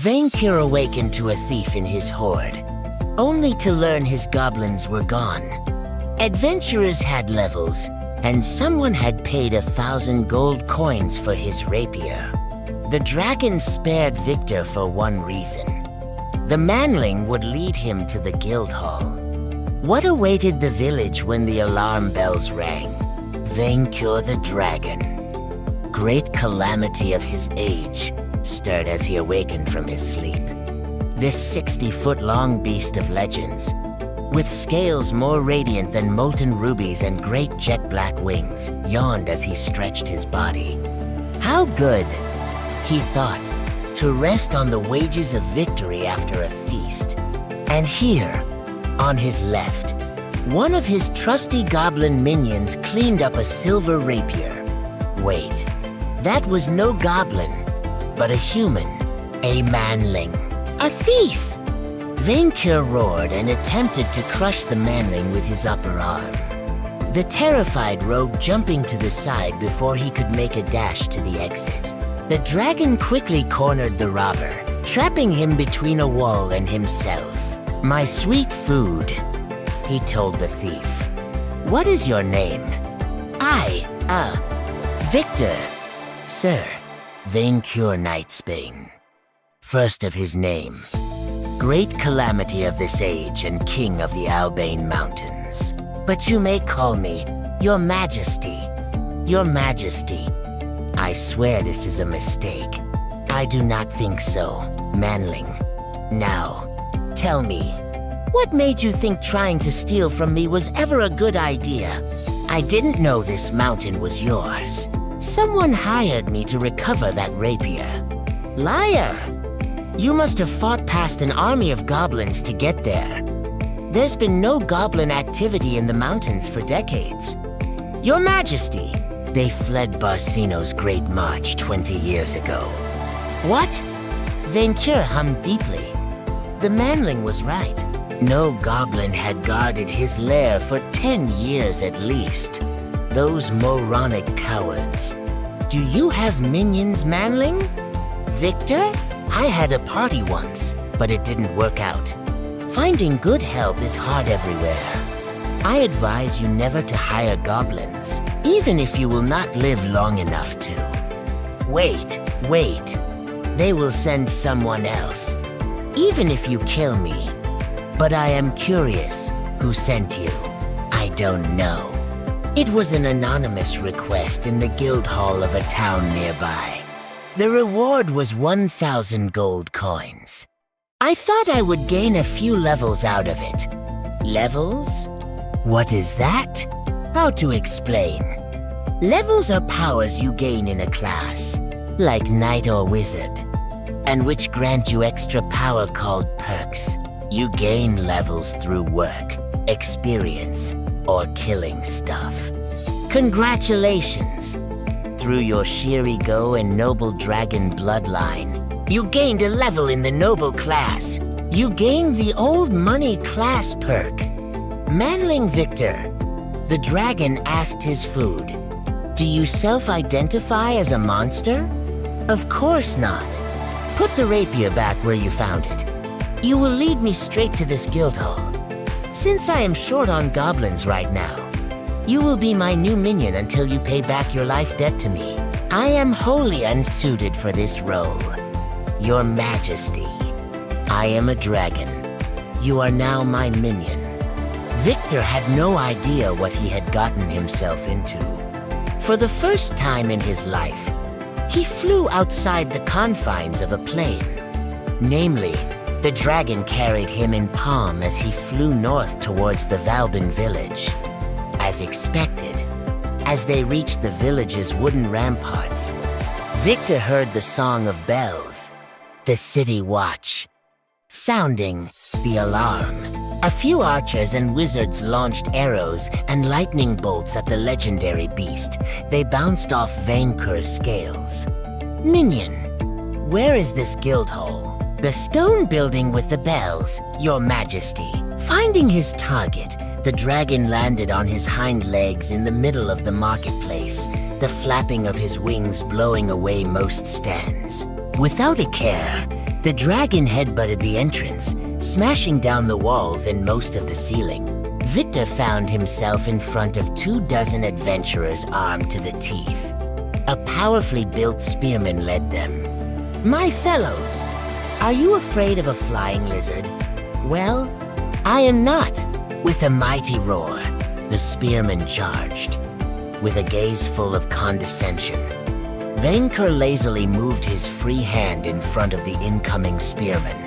Vainqueur awakened to a thief in his horde, only to learn his goblins were gone. Adventurers had levels, and someone had paid 1,000 gold coins for his rapier. The dragon spared Victor for one reason. The manling would lead him to the guild hall. What awaited the village when the alarm bells rang? Vainqueur the dragon. Great calamity of his age stirred as he awakened from his sleep. This 60-foot-long beast of legends, with scales more radiant than molten rubies and great jet-black wings, yawned as he stretched his body. How good, he thought, to rest on the wages of victory after a feast. And here, on his left, one of his trusty goblin minions cleaned up a silver rapier. Wait, that was no goblin, but a human, a manling, a thief! Vainqueur roared and attempted to crush the manling with his upper arm. The terrified rogue jumping to the side before he could make a dash to the exit. The dragon quickly cornered the robber, trapping him between a wall and himself. "My sweet food," he told the thief. "What is your name?" Victor, sir. Vainqueur Knightsbane. First of his name. Great calamity of this age and king of the Albane Mountains. But you may call me Your Majesty. Your Majesty. I swear this is a mistake. I do not think so, manling. Now, tell me, what made you think trying to steal from me was ever a good idea? I didn't know this mountain was yours. Someone hired me to recover that rapier. Liar! You must have fought past an army of goblins to get there. There's been no goblin activity in the mountains for decades. Your Majesty, they fled Barsino's Great March 20 years ago. What? Vainqueur hummed deeply. The manling was right. No goblin had guarded his lair for 10 years at least. Those moronic cowards. Do you have minions, manling? Victor? I had a party once, but it didn't work out. Finding good help is hard everywhere. I advise you never to hire goblins, even if you will not live long enough to. Wait. They will send someone else, even if you kill me. But I am curious, who sent you? I don't know. It was an anonymous request in the guild hall of a town nearby. The reward was 1,000 gold coins. I thought I would gain a few levels out of it. Levels? What is that? How to explain? Levels are powers you gain in a class, like knight or wizard, and which grant you extra power called perks. You gain levels through work, experience, or killing stuff. Congratulations! Through your sheer ego and noble dragon bloodline, you gained a level in the noble class. You gained the old money class perk. Manling Victor, the dragon asked his food. Do you self-identify as a monster? Of course not. Put the rapier back where you found it. You will lead me straight to this guild hall. Since I am short on goblins right now, you will be my new minion until you pay back your life debt to me. I am wholly unsuited for this role. Your Majesty, I am a dragon. You are now my minion. Victor had no idea what he had gotten himself into. For the first time in his life, he flew outside the confines of a plane. Namely, the dragon carried him in palm as he flew north towards the Valbin village. As expected, as they reached the village's wooden ramparts, Victor heard the song of bells, the city watch, sounding the alarm. A few archers and wizards launched arrows and lightning bolts at the legendary beast. They bounced off Vainqueur's scales. Minion, where is this guild hall? The stone building with the bells, Your Majesty. Finding his target, the dragon landed on his hind legs in the middle of the marketplace, the flapping of his wings blowing away most stands. Without a care, The dragon headbutted the entrance, smashing down the walls and most of the ceiling. Victor found himself in front of 24 adventurers armed to the teeth. A powerfully built spearman led them. "My fellows, are you afraid of a flying lizard? Well, I am not." With a mighty roar, the spearman charged. With a gaze full of condescension, Vainqueur lazily moved his free hand in front of the incoming spearman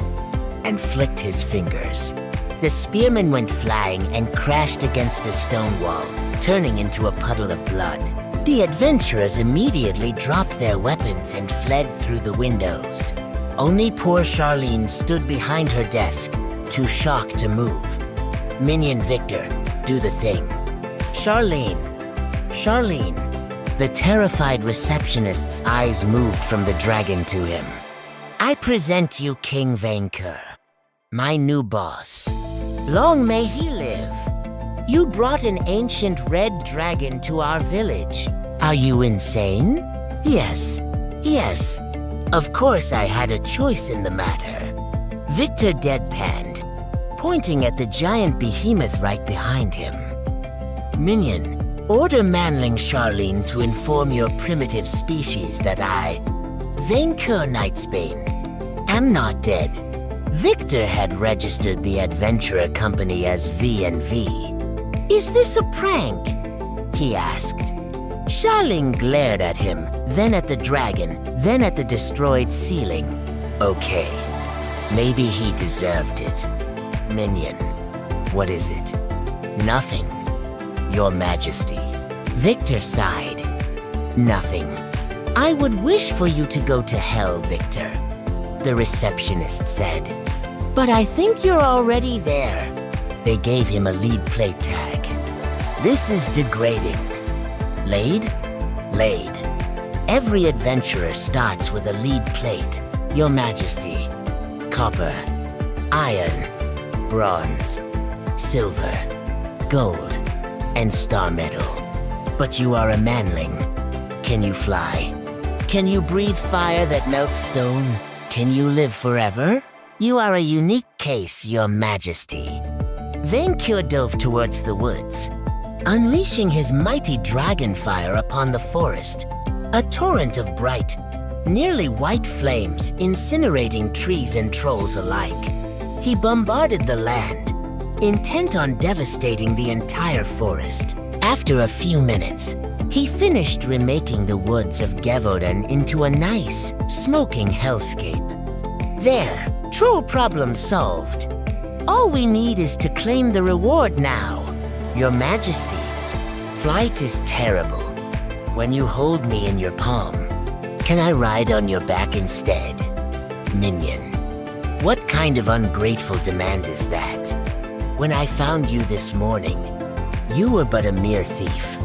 and flicked his fingers. The spearman went flying and crashed against a stone wall, turning into a puddle of blood. The adventurers immediately dropped their weapons and fled through the windows. Only poor Charlene stood behind her desk, too shocked to move. "Minion Victor, do the thing." Charlene. The terrified receptionist's eyes moved from the dragon to him. "I present you King Vainqueur, my new boss. Long may he live. You brought an ancient red dragon to our village. Are you insane?" Yes. Of course I had a choice in the matter." Victor deadpanned, pointing at the giant behemoth right behind him. "Minion, order manling Charlene to inform your primitive species that I, Vainqueur Nightsbane, am not dead." Victor had registered the adventurer company as V&V. "Is this a prank?" he asked. Charlene glared at him, then at the dragon, then at the destroyed ceiling. Okay, maybe he deserved it. "Minion, what is it?" "Nothing, Your Majesty." Victor sighed. "Nothing. I would wish for you to go to hell, Victor," the receptionist said. "But I think you're already there." They gave him a lead plate tag. "This is degrading." Laid? Laid. Every adventurer starts with a lead plate, Your Majesty. Copper, iron, bronze, silver, gold, and star metal. But you are a manling. Can you fly? Can you breathe fire that melts stone? Can you live forever? You are a unique case, Your Majesty. Vainqueur dove towards the woods, unleashing his mighty dragon fire upon the forest, a torrent of bright, nearly white flames incinerating trees and trolls alike. He bombarded the land, intent on devastating the entire forest. After a few minutes, he finished remaking the woods of Gevaudan into a nice, smoking hellscape. There, troll problem solved. All we need is to claim the reward now, Your Majesty. Flight is terrible. When you hold me in your palm, can I ride on your back instead? Minion, what kind of ungrateful demand is that? When I found you this morning, you were but a mere thief.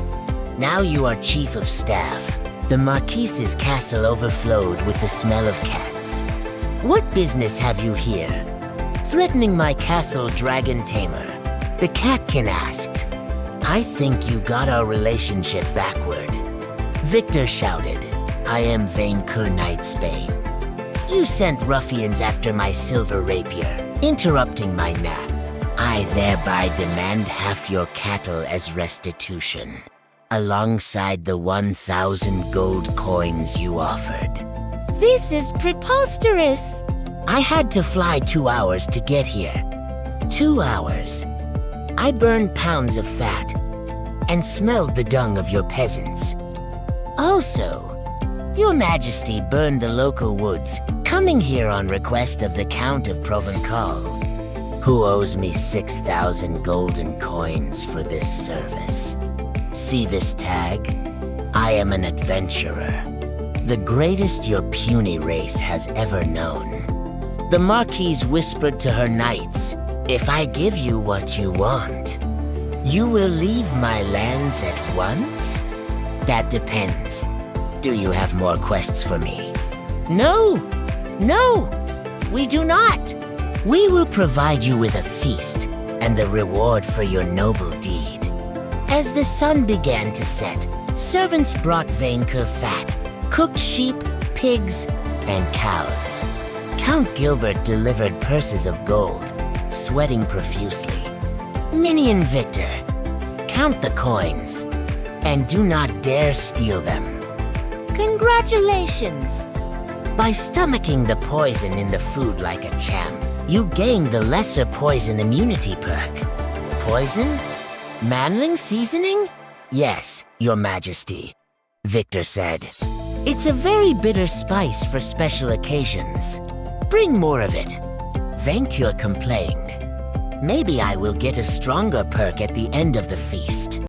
Now you are chief of staff. The Marquise's castle overflowed with the smell of cats. What business have you here? Threatening my castle, dragon tamer? The catkin asked. I think you got our relationship backward. Victor shouted, I am Vainqueur Nightsbane. You sent ruffians after my silver rapier, interrupting my nap. I thereby demand half your cattle as restitution, alongside the 1,000 gold coins you offered. This is preposterous. I had to fly 2 hours to get here. 2 hours. I burned pounds of fat and smelled the dung of your peasants. Also, Your Majesty burned the local woods, coming here on request of the Count of Provençal, who owes me 6,000 golden coins for this service. See this tag? I am an adventurer, the greatest your puny race has ever known. The Marquise whispered to her knights, if I give you what you want, you will leave my lands at once? That depends. Do you have more quests for me? No, we do not. We will provide you with a feast and the reward for your noble deed. As the sun began to set, servants brought Vainqueur fat, cooked sheep, pigs, and cows. Count Gilbert delivered purses of gold, sweating profusely. Minion Victor, count the coins, and do not dare steal them. Congratulations! By stomaching the poison in the food like a champ, you gain the lesser poison immunity perk. Poison? Manling seasoning? Yes, your majesty, Victor said. It's a very bitter spice for special occasions. Bring more of it. Vainqueur complained. Maybe I will get a stronger perk at the end of the feast.